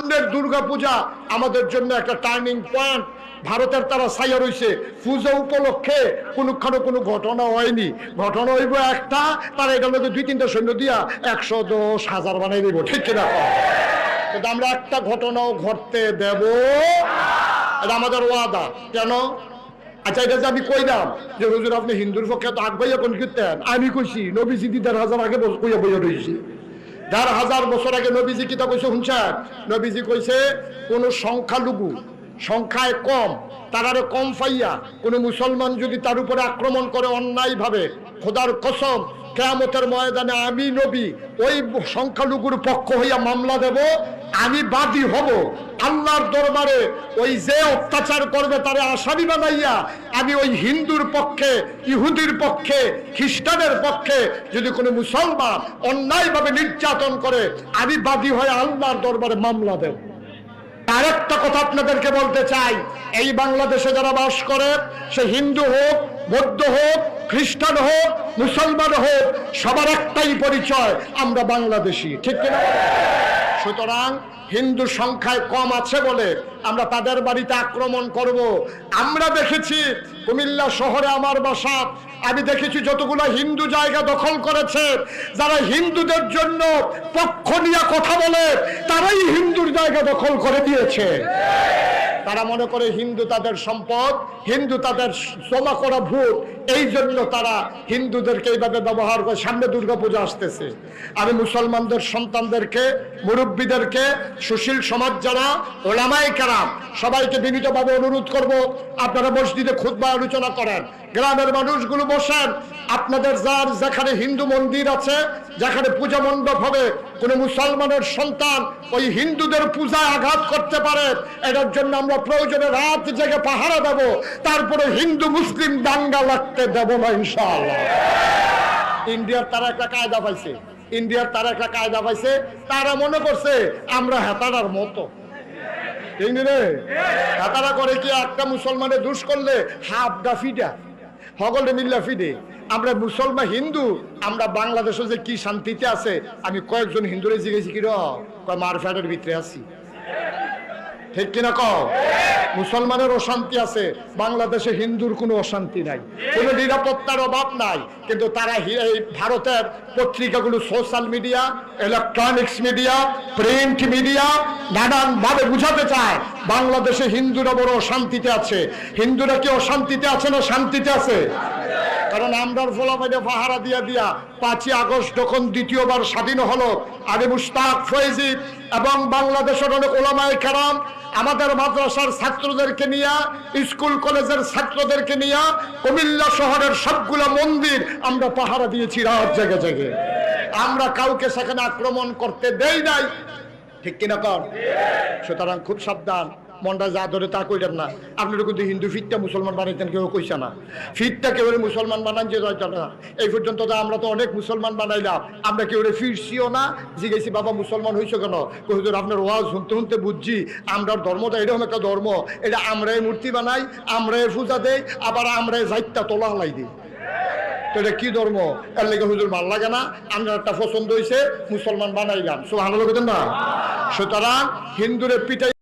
সামনের দুর্গা পূজা আমাদের জন্য একটা টার্নিং পয়েন্ট। ভারতের তারা ছাইয়া রয়েছে পূজা উপলক্ষে কোনো ঘটনা হয়নি। ঘটনা হইব একটা, তারা এটার মধ্যে 2-3টা সৈন্য দিয়া 110,000 বানাই দিব, ঠিক কিনা? কিন্তু আমরা একটা ঘটনাও ঘটতে দেব, এটা আমাদের ওয়াদা। কেন? আচ্ছা, এটা যে আমি কইলাম যে হুজুর আপনি হিন্দুর পক্ষে তো আগবাইয়া কোন কীর্তেন, আমি কইছি নবীজি 1,500 আগে কইয়া বইয়া রয়েছি। 1,500 বছর আগে নবীজি কিতা কইছে শুনছেন? নবীজি কইছে কোন সংখ্যালঘু, সংখ্যায় কম, তারারে কম পাইয়া কোনো মুসলমান যদি তার উপরে আক্রমণ করে অন্যায় ভাবে, খোদার কসম কিয়ামতের ময়দানে আমি নবী ওই সংখ্যালঘুর পক্ষ হইয়া মামলা দেব, আমি বাদী হব আল্লাহর দরবারে। ওই যে অত্যাচার করবে তারে আসামি বানাইয়া আমি ওই হিন্দুর পক্ষে, ইহুদির পক্ষে, খ্রিস্টানের পক্ষে যদি কোনো মুসলমান অন্যায়ভাবে নির্যাতন করে, আমি বাদী হয়ে আল্লাহর দরবারে মামলা দেব। আরেকটা কথা আপনাদেরকে বলতে চাই, এই বাংলাদেশে যারা বাস করে, সে হিন্দু হোক, বৌদ্ধ হোক, খ্রিস্টান হোক, মুসলমান হোক, সবার একটাই পরিচয়, আমরা বাংলাদেশি, ঠিক কিনা? সুতরাং হিন্দু সংখ্যায় কম আছে বলে আমরা তাদের বাড়িতে আক্রমণ করব। আমরা দেখেছি কুমিল্লা শহরে, আমার বাসা, আমি দেখেছি যতগুলো হিন্দু জায়গা দখল করেছে, যারা হিন্দুদের জন্য পক্ষ নিয়ে কথা বলে তারাই হিন্দুর জায়গা দখল করে দিয়েছে। তারা মনে করে হিন্দু তাদের সম্পদ, হিন্দু তাদের জমা করা ভোট, এই জন্য তারা হিন্দুদেরকে এইভাবে ব্যবহার করে। সামনে দুর্গাপূজা আসতেছে, আমি মুসলমানদের সন্তানদেরকে, মুরব্বীদেরকে, সুশীল সমাজ যারা, ওলামায়ে কেরাম, সবাইকে বিনীতভাবে অনুরোধ করব, আপনারা মসজিদে খুতবা আলোচনা করেন, গ্রামের মানুষগুলো বসেন, আপনাদের যার যেখানে হিন্দু মন্দির আছে, যেখানে পূজা মণ্ডপ হবে, কোন মুসলমানের সন্তান ওই হিন্দুদের পূজায় আঘাত করতে পারে, এটার জন্য আমরা প্রয়োজনে রাত জেগে পাহারা দেব, তারপরে হিন্দু মুসলিম দাঙ্গা লাগতে দেব না ইনশাআল্লাহ। ইন্ডিয়ার তারা একটা কায়দা পাইছে, তারা মনে করছে আমরা হেতারার মতো। হেতারা করে কি, একটা মুসলমানের দুষ করলে হাফ দা ফিডা, হগলে মিল্লা ফিডে। আমরা মুসলমান হিন্দু, আমরা বাংলাদেশে যে কি শান্তিতে আছে, আমি কয়েকজন হিন্দুরে জিজ্ঞেস কি মার ফ্যাটের ভিতরে আছি, ঠিক কিনা কও? মুসলমানের অশান্তি আছে, বাংলাদেশে হিন্দুর কোনো অশান্তি নাই, কোনো নিরাপত্তার অভাব নাই। কিন্তু তারা এই ভারতের পত্রিকাগুলো, social media, electronics media, print media নানান ভাবে বুঝাতে চায় বাংলাদেশে হিন্দুরা বড় অশান্তিতে আছে। হিন্দুরা কি অশান্তিতে আছে না শান্তিতে আছে? কারণ আমরা ফলাফলে পাহারা দিয়া 5ই আগস্ট যখন দ্বিতীয়বার স্বাধীন হলো, আলী মুশতাক ফৈজি এবং বাংলাদেশের অনেক ওলামায়ে কেরাম আমাদের মাদ্রাসার ছাত্রদেরকে নিয়ে, স্কুল কলেজের ছাত্রদেরকে নিয়ে কুমিল্লা শহরের সবগুলো মন্দির আমরা পাহারা দিয়েছি রাত জেগে জেগে। আমরা কাউকে সেখানে আক্রমণ করতে দেই নাই, ঠিক কিনা কর? সুতরাং খুব সাবধান, মনটা যা ধরে তা কইলেন না। আপনারা কিন্তু হিন্দু ফিটটা মুসলমান বানাইতেন, কেউ কইছে না। ফিটটা কেউ মুসলমান বানান যে না, এই পর্যন্ত তো আমরা তো অনেক মুসলমান বানাইলাম, আমরা কেউ ফিরছিও না। জিজ্ঞেসি বাবা মুসলমান হয়েছে কেন? হুজুর আপনার ওয়াজ শুনতে শুনতে বুঝছি আমরা ধর্মটা এরকম একটা ধর্ম, এটা আমরাই মূর্তি বানাই, আমরাই পূজা দেই, আবার আমরাই যাইতা তোলা হালাই দিই। তো এটা কি ধর্ম? এর লেগে হুজুর ভাল লাগে না, আমরা একটা পছন্দ হয়েছে মুসলমান বানাইলাম, সুবহানাল্লাহ না। সুতরাং হিন্দুরে পিটাই